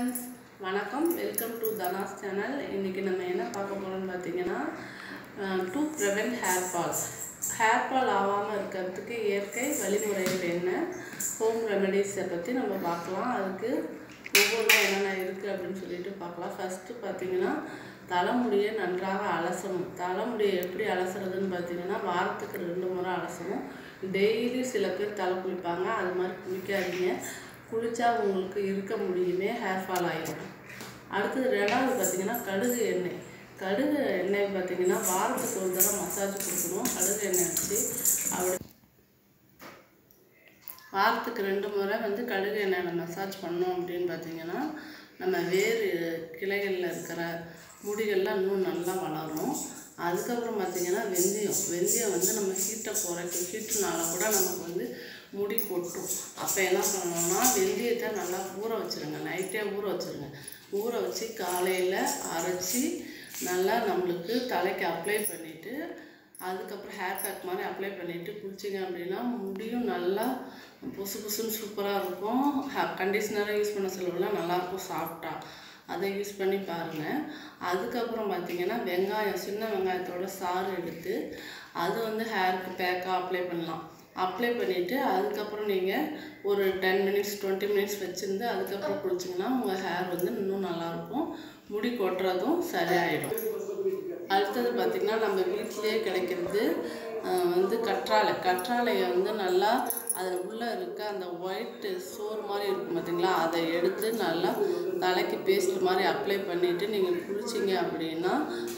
friends, வணக்கம். Welcome to Dhanas channel. இன்னைக்கு நம்ம என்ன பார்க்க போறோம்னு பார்த்தீங்கன்னா டு ப்ரிவென்ட் ஹேர் ஃபால் ஆகாமல் இருக்கிறதுக்கு இயற்கை வழிமுறைகள் என்ன, ஹோம் ரெமெடிஸை பற்றி நம்ம பார்க்கலாம். அதுக்கு ஒவ்வொன்றும் என்னென்ன இருக்குது அப்படின்னு சொல்லிட்டு பார்க்கலாம். ஃபஸ்ட்டு பார்த்தீங்கன்னா தலைமுடியை நன்றாக அலசணும். தலைமுடியை எப்படி அலசுறதுன்னு பார்த்தீங்கன்னா வாரத்துக்கு 2 முறை அலசணும். டெய்லி சில பேர் தலை குளிப்பாங்க, அது மாதிரி குளிக்காதீங்க. குளித்தா உங்களுக்கு இருக்க முடியுமே ஹேர் ஃபால் ஆகிடும். அடுத்தது ரெண்டாவது பார்த்திங்கன்னா கடுகு எண்ணெய் பார்த்திங்கன்னா வாரத்துக்கு ஒரு தடவை மசாஜ் கொடுக்கணும். கடுகு எண்ணெய் வச்சு அப்படி வாரத்துக்கு 2 முறை கடுகு எண்ணெயில் மசாஜ் பண்ணோம் அப்படின்னு பார்த்திங்கன்னா நம்ம வேறு கிளைகளில் இருக்கிற முடிகள்லாம் இன்னும் நல்லா வளரும். அதுக்கப்புறம் பார்த்திங்கன்னா வெந்தயம் நம்ம ஹீட்டை குறைக்கும். ஹீட்டுனால கூட நமக்கு முடி கொட்டும். அப்போ என்ன பண்ணணும்னா வெந்தயத்தை நல்லா ஊற வச்சுருங்க. நைட்டே ஊற வச்சுருங்க. ஊற வச்சு காலையில் அரைச்சி நல்லா நம்மளுக்கு தலைக்கு அப்ளை பண்ணிவிட்டு அதுக்கப்புறம் ஹேர் பேக் மாதிரி அப்ளை பண்ணிவிட்டு குளிச்சிங்க அப்படின்னா முடியும் நல்லா புசுன்னு சூப்பராக இருக்கும். கண்டிஷ்னராக யூஸ் பண்ண செலவுலாம் நல்லாயிருக்கும் சாஃப்டாக. அதை யூஸ் பண்ணி பாருங்கள். அதுக்கப்புறம் பார்த்திங்கன்னா சின்ன வெங்காயத்தோட சாறு எடுத்து அது ஹேருக்கு பேக்காக அப்ளை பண்ணலாம். அப்ளை பண்ணிவிட்டு அதுக்கப்புறம் நீங்கள் ஒரு 10 மினிட்ஸ் 20 மினிட்ஸ் வச்சுருந்து அதுக்கப்புறம் குளிச்சிங்கன்னா உங்கள் ஹேர் இன்னும் நல்லாயிருக்கும். முடி கொட்டுறதும் சரியாயிடும். அடுத்தது பார்த்திங்கன்னா நம்ம வீட்டிலேயே கிடைக்கிறது கற்றாழையை நல்லா அதில் உள்ளே இருக்க அந்த ஒயிட்டு சோறு மாதிரி இருக்கும் பார்த்திங்களா, அதை எடுத்து நல்லா தலைக்கு பேஸ்ட் மாதிரி அப்ளை பண்ணிவிட்டு நீங்கள் குளிச்சிங்க அப்படின்னா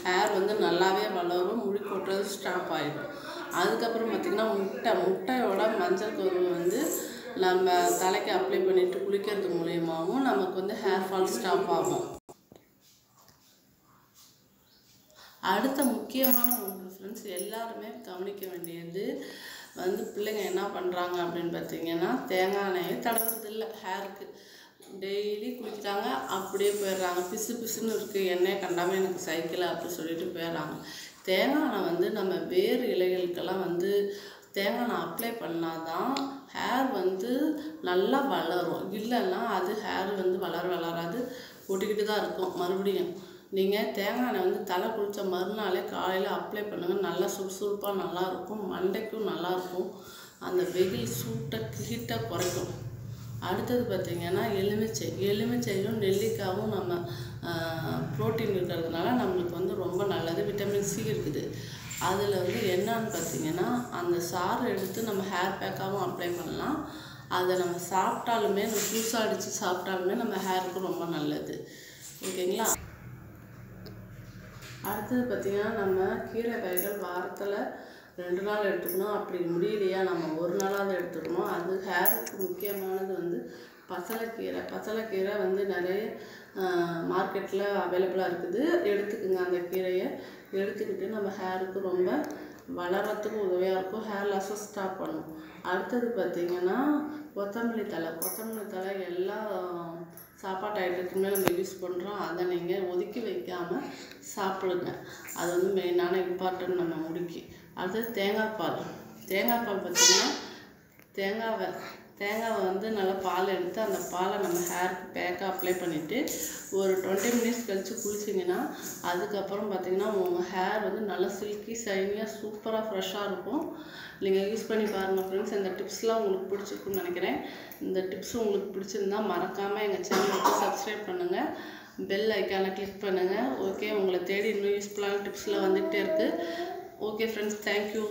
ஹேர் நல்லாவே வளரும். முடி கொட்டுறது ஸ்டாப் ஆகிடும். அதுக்கப்புறம் பார்த்திங்கன்னா முட்டையோட மஞ்சள் கரு நம்ம தலைக்கு அப்ளை பண்ணிவிட்டு குளிக்கிறது மூலியமாகவும் நமக்கு ஹேர் ஃபால் ஸ்டாப் ஆகும். அடுத்த முக்கியமான ஒன்று ஃப்ரெண்ட்ஸ், எல்லாருமே கவனிக்க வேண்டியது பிள்ளைங்க என்ன பண்ணுறாங்க அப்படின்னு பார்த்தீங்கன்னா தேங்காய் எண்ணெயை தடவுறதில்லை. ஹேருக்கு டெய்லி குளிக்கிறாங்க, அப்படியே போயிடுறாங்க. பிசுன்னு இருக்குது, எண்ணெயை கண்டாமல் எனக்கு சைக்கிள் அப்படி சொல்லிட்டு போயிடுறாங்க. தேங்காய் எண்ணெய் நம்ம வேறு இலைகளுக்கெல்லாம் தேங்காய் எண்ணெய் அப்ளை பண்ணால் தான் ஹேர் நல்லா வளரும். இல்லைன்னா அது ஹேர் வளராது, ஒட்டிக்கிட்டு தான் இருக்கும். மறுபடியும் நீங்கள் தேங்காய் எண்ணெய் தலை குளித்த மறுநாளே காலையில் அப்ளை பண்ணுங்கள். நல்லா சுறுசுறுப்பாக நல்லாயிருக்கும். மண்டைக்கும் நல்லாயிருக்கும். அந்த வெயில் ஹீட்டை குறைக்கும். அடுத்தது பார்த்திங்கன்னா எலுமிச்சையும் நெல்லிக்காயும் நம்ம ப்ரோட்டீன் இருக்கிறதுனால நம்மளுக்கு ரொம்ப நல்லது. விட்டமின் சி இருக்குது. அதில் என்னன்னு பார்த்திங்கன்னா அந்த சாறு எடுத்து நம்ம ஹேர் பேக்காகவும் அப்ளை பண்ணலாம். அதை நம்ம சாப்பிட்டாலுமே ஜூஸாக அடித்து சாப்பிட்டாலுமே நம்ம ஹேருக்கு ரொம்ப நல்லது. ஓகேங்களா? அடுத்தது பார்த்திங்கன்னா நம்ம கீரை வகைகள் வாரத்தில் 2 நாள் எடுத்துக்கணும். அப்படி முடியலையா நம்ம 1 நாளாவது எடுத்துக்கணும். அது ஹேருக்கு முக்கியமானது பசலைக்கீரை நிறைய மார்க்கெட்டில் அவைலபிளாக இருக்குது. எடுத்துக்குங்க. அந்த கீரையை எடுத்துக்கிட்டு நம்ம ஹேருக்கு ரொம்ப வளர்கிறதுக்கு உதவியாக இருக்கும். ஹேர் லாஸை ஸ்டாப் பண்ணும். அடுத்தது பார்த்திங்கன்னா கொத்தமல்லி தழை எல்லா சாப்பாட்டு ஐட்டத்துக்குமே நம்ம யூஸ் பண்ணுறோம். அதை நீங்கள் ஒதுக்கி வைக்காமல் சாப்பிடுங்க. அது மெயினான இம்பார்ட்டன்ட் நம்ம முடிக்கு. அடுத்தது தேங்காய் பால் பார்த்திங்கன்னா தேங்காவை நல்லா பால் எடுத்து அந்த பாலை நம்ம ஹேருக்கு பேக்காக அப்ளை பண்ணிவிட்டு ஒரு 20 மினிட்ஸ் கழித்து குளிச்சிங்கன்னா அதுக்கப்புறம் பார்த்திங்கன்னா உங்கள் ஹேர் நல்லா சில்கி ஷைனியாக சூப்பராக ஃப்ரெஷ்ஷாக இருக்கும். நீங்கள் யூஸ் பண்ணி பாருங்கள் ஃப்ரெண்ட்ஸ். இந்த டிப்ஸ்லாம் உங்களுக்கு பிடிச்சிருக்குன்னு நினைக்கிறேன். இந்த டிப்ஸ் உங்களுக்கு பிடிச்சிருந்தால் மறக்காமல் எங்கள் சேனலுக்கு சப்ஸ்கிரைப் பண்ணுங்கள். பெல் ஐக்கானை கிளிக் பண்ணுங்கள். ஓகே, உங்களை தேடி இன்னும் யூஸ்ஃபுல்லான டிப்ஸ்லாம் வந்துகிட்டே இருக்குது. Okay friends, thank you.